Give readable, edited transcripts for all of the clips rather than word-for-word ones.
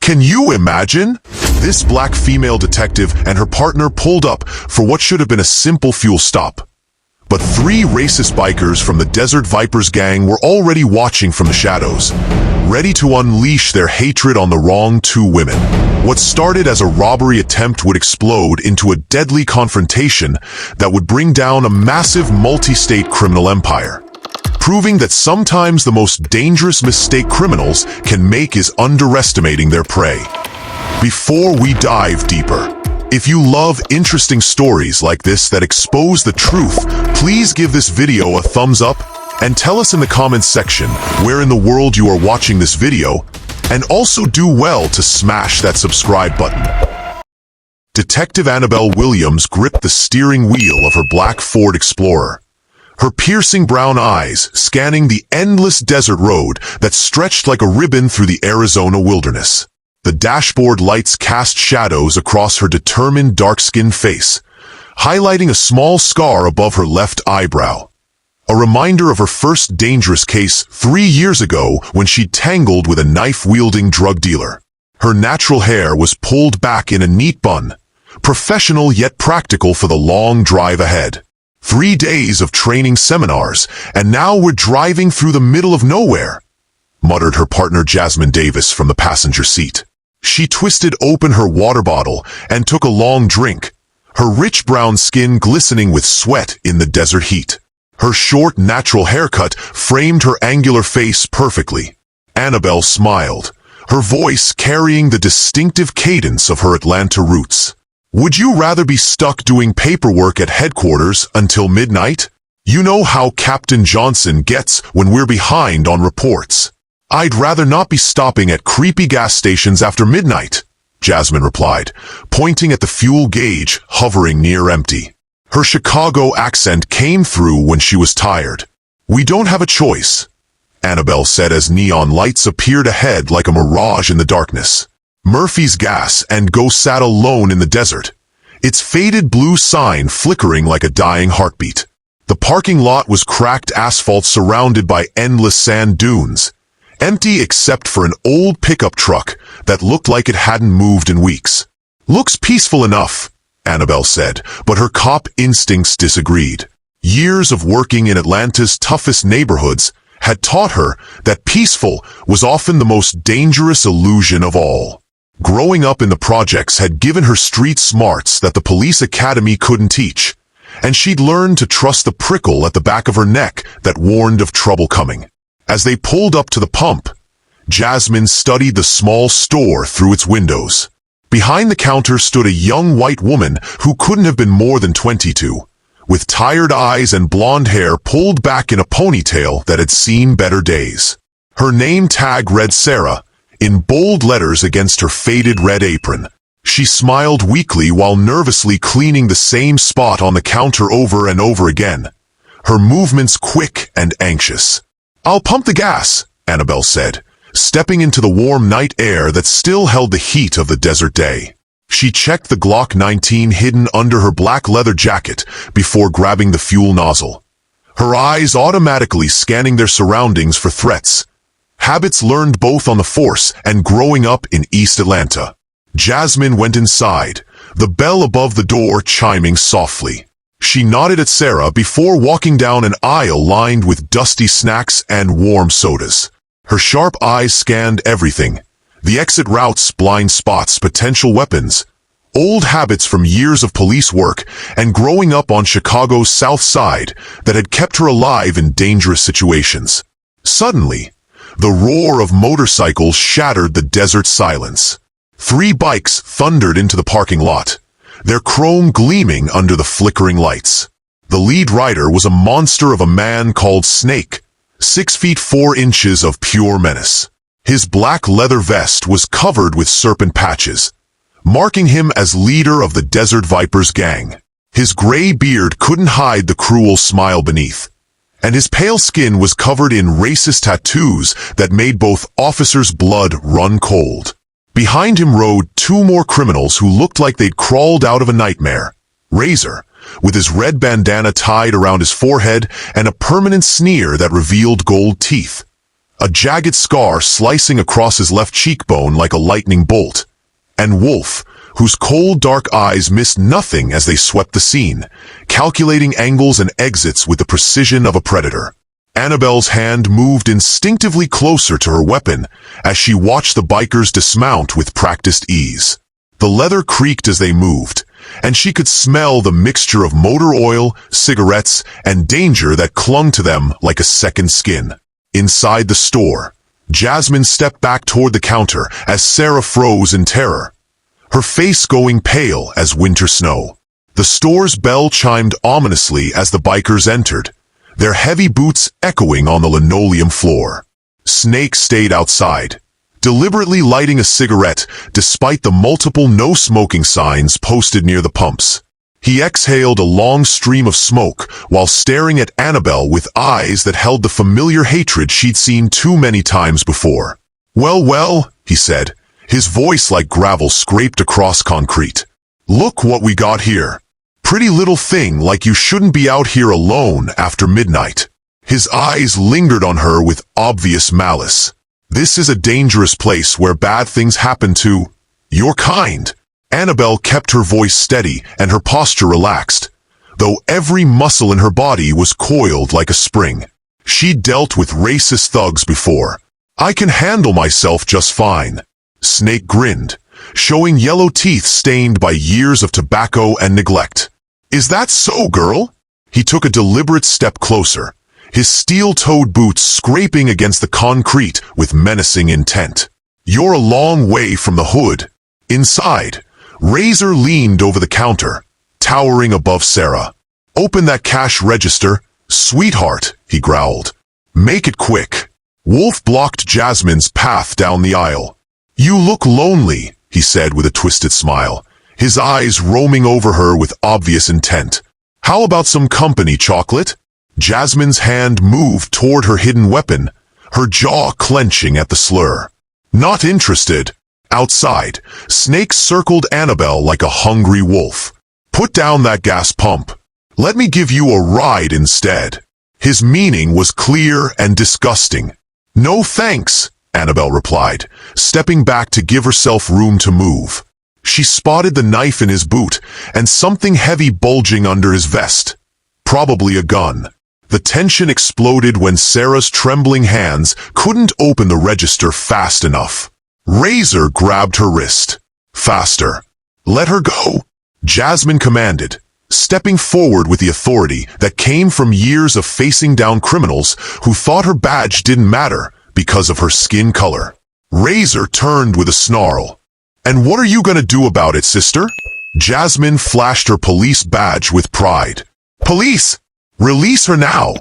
Can you imagine? This black female detective and her partner pulled up for what should have been a simple fuel stop. But three racist bikers from the Desert Vipers gang were already watching from the shadows, ready to unleash their hatred on the wrong two women. What started as a robbery attempt would explode into a deadly confrontation that would bring down a massive multi-state criminal empire. Proving that sometimes the most dangerous mistake criminals can make is underestimating their prey. Before we dive deeper, if you love interesting stories like this that expose the truth, please give this video a thumbs up and tell us in the comments section where in the world you are watching this video, and also do well to smash that subscribe button. Detective Anabelle Williams gripped the steering wheel of her black Ford Explorer, her piercing brown eyes scanning the endless desert road that stretched like a ribbon through the Arizona wilderness. The dashboard lights cast shadows across her determined dark-skinned face, highlighting a small scar above her left eyebrow. A reminder of her first dangerous case 3 years ago when she tangled with a knife-wielding drug dealer. Her natural hair was pulled back in a neat bun, professional yet practical for the long drive ahead. 3 days of training seminars, and now we're driving through the middle of nowhere, muttered her partner Jasmine Davis from the passenger seat. She twisted open her water bottle and took a long drink, her rich brown skin glistening with sweat in the desert heat. Her short, natural haircut framed her angular face perfectly. Anabelle smiled, her voice carrying the distinctive cadence of her Atlanta roots. Would you rather be stuck doing paperwork at headquarters until midnight? You know how Captain Johnson gets when we're behind on reports. I'd rather not be stopping at creepy gas stations after midnight, Jasmine replied, pointing at the fuel gauge hovering near empty. Her Chicago accent came through when she was tired. We don't have a choice, Anabelle said as neon lights appeared ahead like a mirage in the darkness. Murphy's Gas and Go sat alone in the desert, its faded blue sign flickering like a dying heartbeat. The parking lot was cracked asphalt surrounded by endless sand dunes, empty except for an old pickup truck that looked like it hadn't moved in weeks. Looks peaceful enough, Anabelle said, but her cop instincts disagreed. Years of working in Atlanta's toughest neighborhoods had taught her that peaceful was often the most dangerous illusion of all. Growing up in the projects had given her street smarts that the police academy couldn't teach, and she'd learned to trust the prickle at the back of her neck that warned of trouble coming. As they pulled up to the pump, Jasmine studied the small store through its windows. Behind the counter stood a young white woman who couldn't have been more than 22, with tired eyes and blonde hair pulled back in a ponytail that had seen better days. Her name tag read Sarah, in bold letters against her faded red apron. She smiled weakly while nervously cleaning the same spot on the counter over and over again, her movements quick and anxious. I'll pump the gas, Anabelle said, stepping into the warm night air that still held the heat of the desert day. She checked the Glock 19 hidden under her black leather jacket before grabbing the fuel nozzle, her eyes automatically scanning their surroundings for threats, habits learned both on the force and growing up in East Atlanta. Jasmine went inside, the bell above the door chiming softly. She nodded at Sarah before walking down an aisle lined with dusty snacks and warm sodas. Her sharp eyes scanned everything: the exit routes, blind spots, potential weapons, old habits from years of police work and growing up on Chicago's South Side that had kept her alive in dangerous situations. Suddenly, the roar of motorcycles shattered the desert silence. 3 bikes thundered into the parking lot, their chrome gleaming under the flickering lights. The lead rider was a monster of a man called Snake, 6 feet 4 inches of pure menace. His black leather vest was covered with serpent patches, marking him as leader of the Desert Vipers gang. His gray beard couldn't hide the cruel smile beneath, and his pale skin was covered in racist tattoos that made both officers' blood run cold. Behind him rode 2 more criminals who looked like they'd crawled out of a nightmare. Razor, with his red bandana tied around his forehead and a permanent sneer that revealed gold teeth. a jagged scar slicing across his left cheekbone like a lightning bolt, and Wolf, whose cold dark eyes missed nothing as they swept the scene, calculating angles and exits with the precision of a predator. Anabelle's hand moved instinctively closer to her weapon as she watched the bikers dismount with practiced ease. The leather creaked as they moved, and she could smell the mixture of motor oil, cigarettes, and danger that clung to them like a second skin. Inside the store, Jasmine stepped back toward the counter as Sarah froze in terror, her face going pale as winter snow. The store's bell chimed ominously as the bikers entered, their heavy boots echoing on the linoleum floor. Snake stayed outside, deliberately lighting a cigarette despite the multiple no-smoking signs posted near the pumps. He exhaled a long stream of smoke while staring at Anabelle with eyes that held the familiar hatred she'd seen too many times before. Well, he said, his voice like gravel scraped across concrete. Look what we got here. Pretty little thing like you shouldn't be out here alone after midnight. His eyes lingered on her with obvious malice. This is a dangerous place where bad things happen to your kind. Anabelle kept her voice steady and her posture relaxed, though every muscle in her body was coiled like a spring. She'd dealt with racist thugs before. I can handle myself just fine. Snake grinned, showing yellow teeth stained by years of tobacco and neglect. Is that so, girl? He took a deliberate step closer, his steel-toed boots scraping against the concrete with menacing intent. You're a long way from the hood. Inside, Razor leaned over the counter, towering above Sarah. Open that cash register, sweetheart, he growled. Make it quick. Wolf blocked Jasmine's path down the aisle. You look lonely, he said with a twisted smile, his eyes roaming over her with obvious intent. How about some company, chocolate? Jasmine's hand moved toward her hidden weapon, her jaw clenching at the slur. Not interested. Outside, Snake circled Anabelle like a hungry wolf. Put down that gas pump. Let me give you a ride instead. His meaning was clear and disgusting. No thanks, Anabelle replied, stepping back to give herself room to move. She spotted the knife in his boot and something heavy bulging under his vest. Probably a gun. The tension exploded when Sarah's trembling hands couldn't open the register fast enough. Razor grabbed her wrist. Faster. Let her go, Jasmine commanded, stepping forward with the authority that came from years of facing down criminals who thought her badge didn't matter because of her skin color. Razor turned with a snarl. And what are you gonna do about it, sister? Jasmine flashed her police badge with pride. Police! Release her now!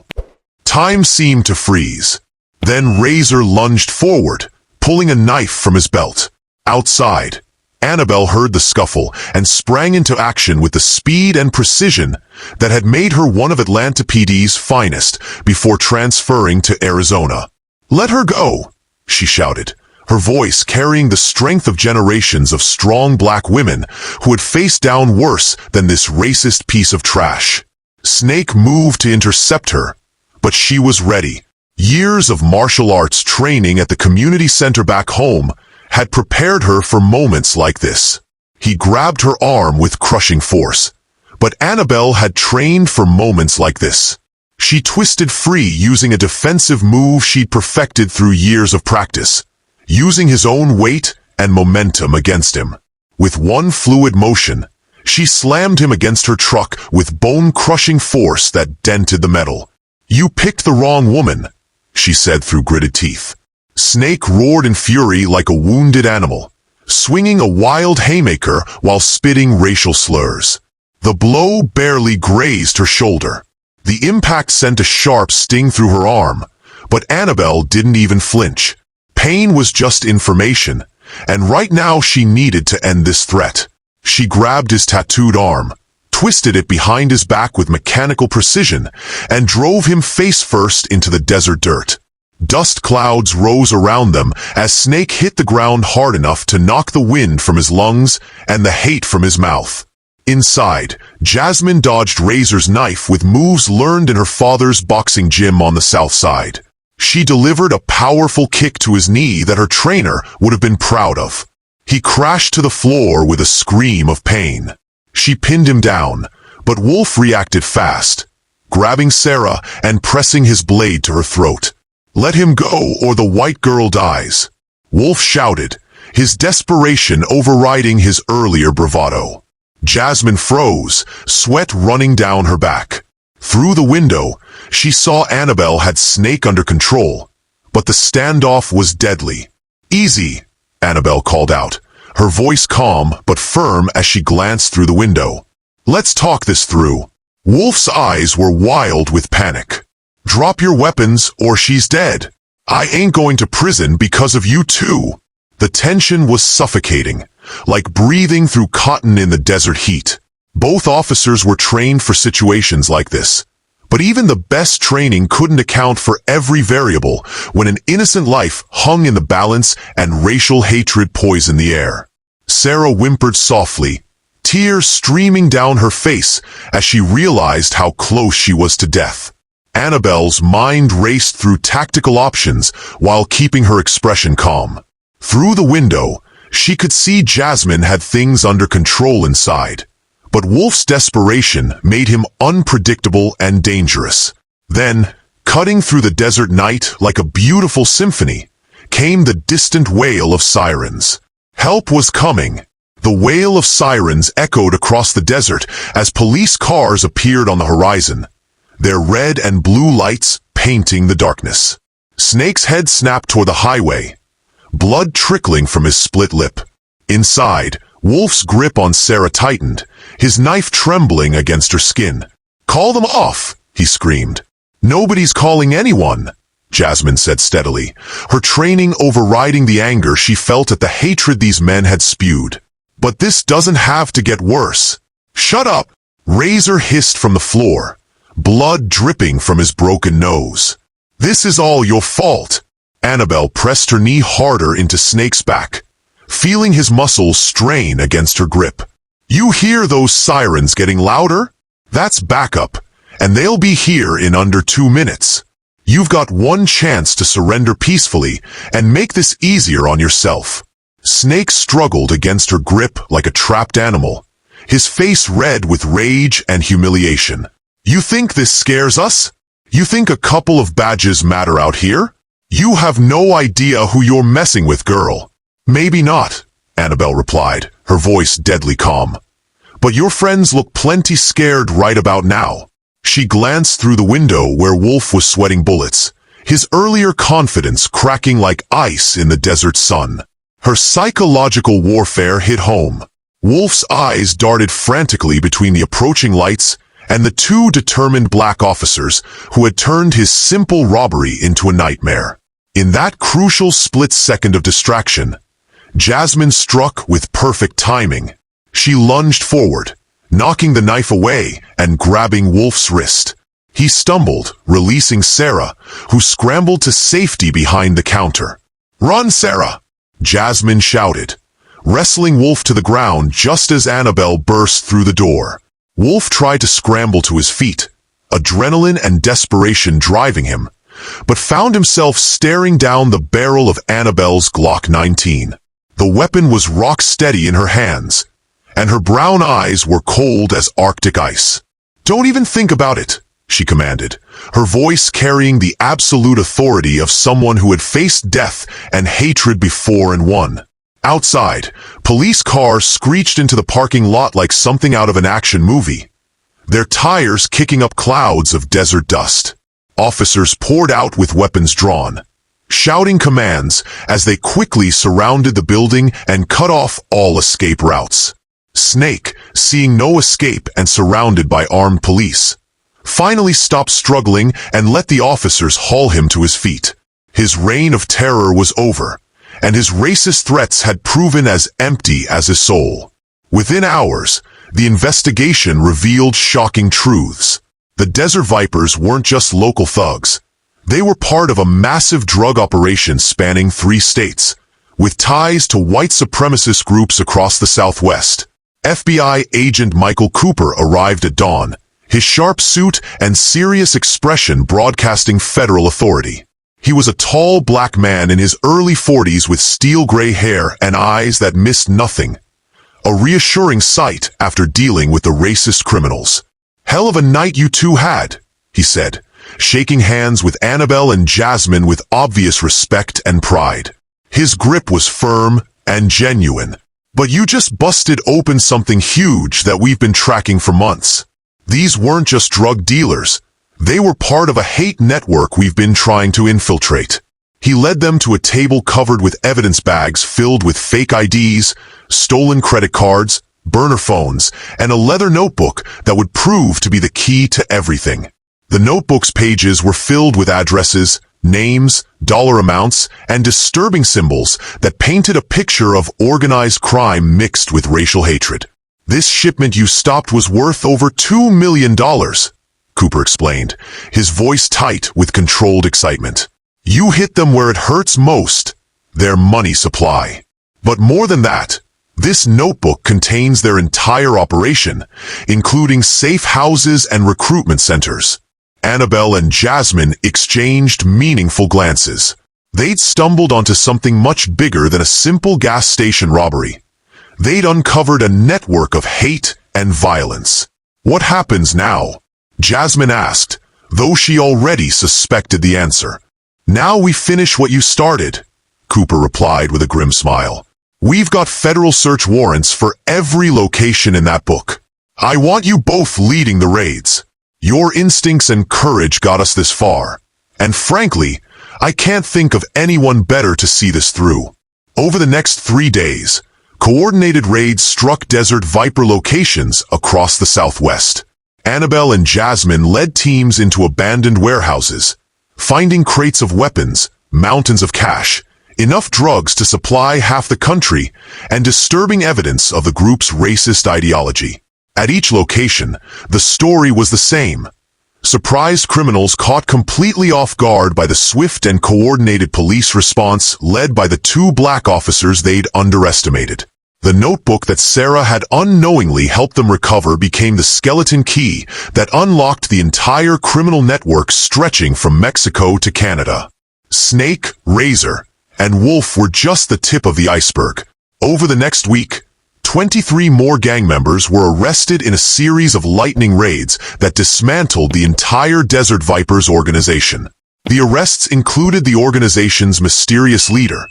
Time seemed to freeze. Then Razor lunged forward, pulling a knife from his belt. Outside, Anabelle heard the scuffle and sprang into action with the speed and precision that had made her one of Atlanta PD's finest before transferring to Arizona. Let her go, she shouted, her voice carrying the strength of generations of strong black women who had faced down worse than this racist piece of trash. Snake moved to intercept her, but she was ready. Years of martial arts training at the community center back home had prepared her for moments like this. He grabbed her arm with crushing force, but Anabelle had trained for moments like this. She twisted free using a defensive move she'd perfected through years of practice, using his own weight and momentum against him. With one fluid motion, she slammed him against her truck with bone-crushing force that dented the metal. You picked the wrong woman, she said through gritted teeth. Snake roared in fury like a wounded animal, swinging a wild haymaker while spitting racial slurs. The blow barely grazed her shoulder. The impact sent a sharp sting through her arm, but Anabelle didn't even flinch. Pain was just information, and right now she needed to end this threat. She grabbed his tattooed arm, twisted it behind his back with mechanical precision, and drove him face first into the desert dirt. Dust clouds rose around them as Snake hit the ground hard enough to knock the wind from his lungs and the hate from his mouth. Inside, Jasmine dodged Razor's knife with moves learned in her father's boxing gym on the south side. She delivered a powerful kick to his knee that her trainer would have been proud of. He crashed to the floor with a scream of pain. She pinned him down, but Wolf reacted fast, grabbing Sarah and pressing his blade to her throat. "Let him go or the white girl dies," Wolf shouted, his desperation overriding his earlier bravado. Jasmine froze, sweat running down her back. Through the window, she saw Anabelle had Snake under control, but the standoff was deadly. "Easy," Anabelle called out, her voice calm but firm as she glanced through the window. "Let's talk this through." Wolf's eyes were wild with panic. "Drop your weapons or she's dead. I ain't going to prison because of you too." The tension was suffocating, like breathing through cotton in the desert heat. Both officers were trained for situations like this, but even the best training couldn't account for every variable when an innocent life hung in the balance and racial hatred poisoned the air. Sarah whimpered softly, tears streaming down her face as she realized how close she was to death. Anabelle's mind raced through tactical options while keeping her expression calm. Through the window, she could see Jasmine had things under control inside, but Wolf's desperation made him unpredictable and dangerous. Then, cutting through the desert night like a beautiful symphony, came the distant wail of sirens. Help was coming. The wail of sirens echoed across the desert as police cars appeared on the horizon, their red and blue lights painting the darkness. Snake's head snapped toward the highway, blood trickling from his split lip. Inside, Wolf's grip on Sarah tightened, his knife trembling against her skin. "Call them off," he screamed. "Nobody's calling anyone," Jasmine said steadily, her training overriding the anger she felt at the hatred these men had spewed. "But this doesn't have to get worse." "Shut up!" Razor hissed from the floor, blood dripping from his broken nose. "This is all your fault." Anabelle pressed her knee harder into Snake's back, feeling his muscles strain against her grip. "You hear those sirens getting louder? That's backup, and they'll be here in under 2 minutes. You've got one chance to surrender peacefully and make this easier on yourself." Snake struggled against her grip like a trapped animal, his face red with rage and humiliation. "You think this scares us? You think a couple of badges matter out here? You have no idea who you're messing with, girl." "Maybe not," Anabelle replied, her voice deadly calm. "But your friends look plenty scared right about now." She glanced through the window where Wolf was sweating bullets, his earlier confidence cracking like ice in the desert sun. Her psychological warfare hit home. Wolf's eyes darted frantically between the approaching lights and the 2 determined black officers who had turned his simple robbery into a nightmare. In that crucial split second of distraction, Jasmine struck with perfect timing. She lunged forward, knocking the knife away and grabbing Wolf's wrist. He stumbled, releasing Sarah, who scrambled to safety behind the counter. "Run, Sarah!" Jasmine shouted, wrestling Wolf to the ground just as Anabelle burst through the door. Wolf tried to scramble to his feet, adrenaline and desperation driving him, but found himself staring down the barrel of Anabelle's Glock 19. The weapon was rock steady in her hands, and her brown eyes were cold as Arctic ice. "Don't even think about it," she commanded, her voice carrying the absolute authority of someone who had faced death and hatred before and won. Outside, police cars screeched into the parking lot like something out of an action movie, their tires kicking up clouds of desert dust. Officers poured out with weapons drawn, shouting commands as they quickly surrounded the building and cut off all escape routes. Snake, seeing no escape and surrounded by armed police, finally stopped struggling and let the officers haul him to his feet. His reign of terror was over, and his racist threats had proven as empty as his soul. Within hours, the investigation revealed shocking truths. The Desert Vipers weren't just local thugs. They were part of a massive drug operation spanning 3 states, with ties to white supremacist groups across the Southwest. FBI agent Michael Cooper arrived at dawn, his sharp suit and serious expression broadcasting federal authority. He was a tall black man in his early 40s with steel-gray hair and eyes that missed nothing. A reassuring sight after dealing with the racist criminals. "Hell of a night you two had," he said, shaking hands with Anabelle and Jasmine with obvious respect and pride. His grip was firm and genuine. "But you just busted open something huge that we've been tracking for months. These weren't just drug dealers. They were part of a hate network we've been trying to infiltrate." He led them to a table covered with evidence bags filled with fake IDs, stolen credit cards, burner phones, and a leather notebook that would prove to be the key to everything. The notebook's pages were filled with addresses, names, dollar amounts, and disturbing symbols that painted a picture of organized crime mixed with racial hatred. "This shipment you stopped was worth over $2 million, Cooper explained, his voice tight with controlled excitement. "You hit them where it hurts most, their money supply. But more than that, this notebook contains their entire operation, including safe houses and recruitment centers." Anabelle and Jasmine exchanged meaningful glances. They'd stumbled onto something much bigger than a simple gas station robbery. They'd uncovered a network of hate and violence. "What happens now?" Jasmine asked, though she already suspected the answer. "Now we finish what you started," Cooper replied with a grim smile. "We've got federal search warrants for every location in that book. I want you both leading the raids. Your instincts and courage got us this far. And frankly, I can't think of anyone better to see this through." Over the next 3 days, coordinated raids struck Desert Viper locations across the Southwest. Anabelle and Jasmine led teams into abandoned warehouses, finding crates of weapons, mountains of cash, enough drugs to supply half the country, and disturbing evidence of the group's racist ideology. At each location, the story was the same. Surprised criminals caught completely off guard by the swift and coordinated police response led by the 2 black officers they'd underestimated. The notebook that Sarah had unknowingly helped them recover became the skeleton key that unlocked the entire criminal network stretching from Mexico to Canada. Snake, Razor, and Wolf were just the tip of the iceberg. Over the next week, 23 more gang members were arrested in a series of lightning raids that dismantled the entire Desert Vipers organization. The arrests included the organization's mysterious leader,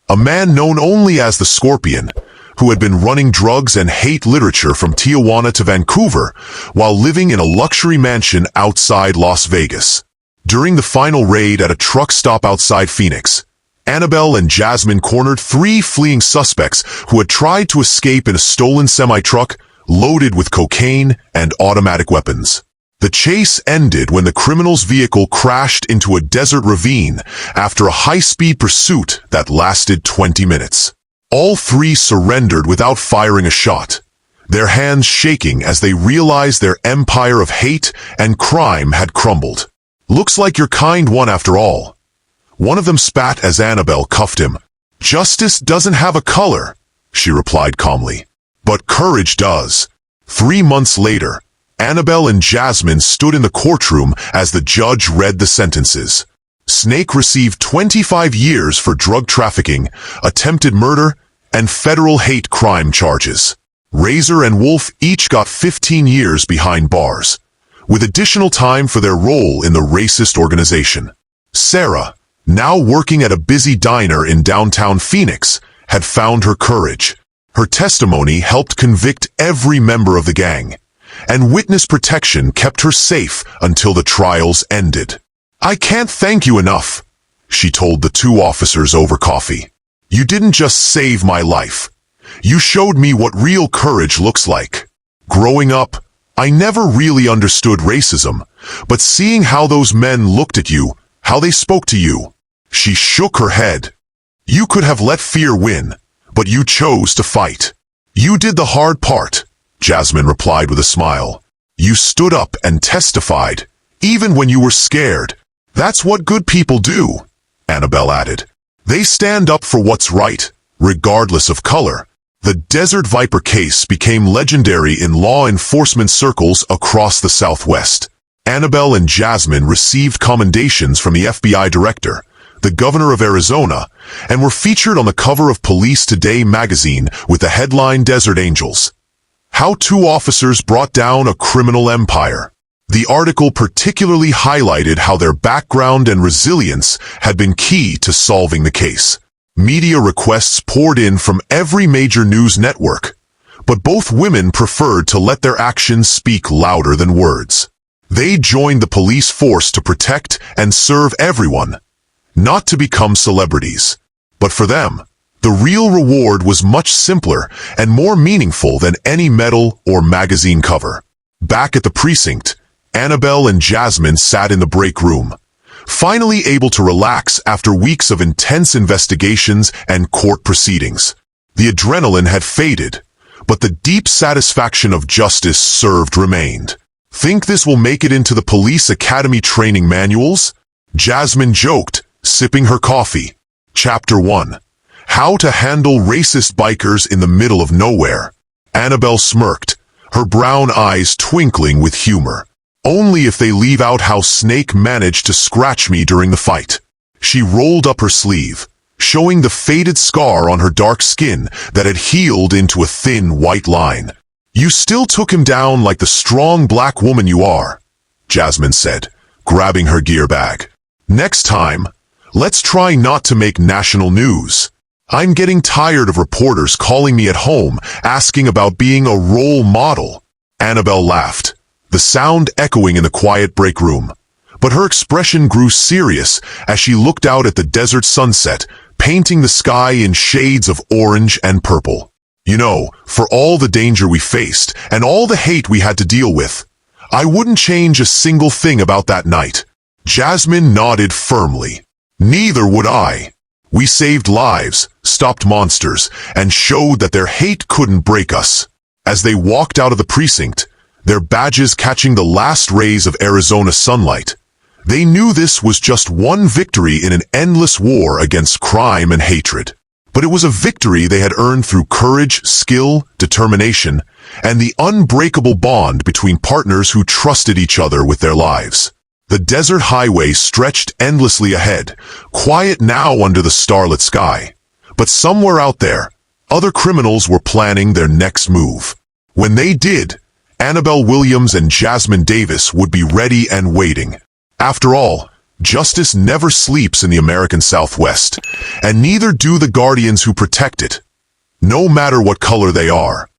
a man known only as the Scorpion, who had been running drugs and hate literature from Tijuana to Vancouver while living in a luxury mansion outside Las Vegas. During the final raid at a truck stop outside Phoenix, Anabelle and Jasmine cornered 3 fleeing suspects who had tried to escape in a stolen semi-truck loaded with cocaine and automatic weapons. The chase ended when the criminals' vehicle crashed into a desert ravine after a high-speed pursuit that lasted 20 minutes. All 3 surrendered without firing a shot, their hands shaking as they realized their empire of hate and crime had crumbled. "Looks like your kind won after all." One of them spat as Anabelle cuffed him. "Justice doesn't have a color," she replied calmly. "But courage does." 3 months later, Anabelle and Jasmine stood in the courtroom as the judge read the sentences. Snake received 25 years for drug trafficking, attempted murder, and federal hate crime charges. Razor and Wolf each got 15 years behind bars, with additional time for their role in the racist organization. Sarah, now working at a busy diner in downtown Phoenix, had found her courage. Her testimony helped convict every member of the gang, and witness protection kept her safe until the trials ended. "I can't thank you enough," she told the 2 officers over coffee. "You didn't just save my life. You showed me what real courage looks like. Growing up, I never really understood racism, but seeing how those men looked at you, how they spoke to you." She shook her head. "You could have let fear win, but you chose to fight." "You did the hard part," Jasmine replied with a smile. "You stood up and testified, even when you were scared. That's what good people do," Anabelle added. "They stand up for what's right, regardless of color." The Desert Viper case became legendary in law enforcement circles across the Southwest. Anabelle and Jasmine received commendations from the FBI director, the governor of Arizona, and were featured on the cover of Police Today magazine with the headline Desert Angels. How two officers brought down a criminal empire. The article particularly highlighted how their background and resilience had been key to solving the case. Media requests poured in from every major news network, but both women preferred to let their actions speak louder than words. They joined the police force to protect and serve everyone, not to become celebrities. But for them, the real reward was much simpler and more meaningful than any medal or magazine cover. Back at the precinct, Anabelle and Jasmine sat in the break room, finally able to relax after weeks of intense investigations and court proceedings. The adrenaline had faded, but the deep satisfaction of justice served remained. Think this will make it into the police academy training manuals? Jasmine joked, sipping her coffee. Chapter 1. How to handle racist bikers in the middle of nowhere. Anabelle smirked, her brown eyes twinkling with humor. Only if they leave out how Snake managed to scratch me during the fight. She rolled up her sleeve, showing the faded scar on her dark skin that had healed into a thin white line. You still took him down like the strong black woman you are, Jasmine said, grabbing her gear bag. Next time, let's try not to make national news. I'm getting tired of reporters calling me at home asking about being a role model. Anabelle laughed, the sound echoing in the quiet break room. But her expression grew serious as she looked out at the desert sunset, painting the sky in shades of orange and purple. You know, for all the danger we faced and all the hate we had to deal with, I wouldn't change a single thing about that night. Jasmine nodded firmly. Neither would I. We saved lives, stopped monsters, and showed that their hate couldn't break us. As they walked out of the precinct, their badges catching the last rays of Arizona sunlight, they knew this was just one victory in an endless war against crime and hatred. But it was a victory they had earned through courage, skill, determination, and the unbreakable bond between partners who trusted each other with their lives. The desert highway stretched endlessly ahead, quiet now under the starlit sky. But somewhere out there, other criminals were planning their next move. When they did, Anabelle Williams and Jasmine Davis would be ready and waiting. After all, justice never sleeps in the American Southwest, and neither do the guardians who protect it, no matter what color they are.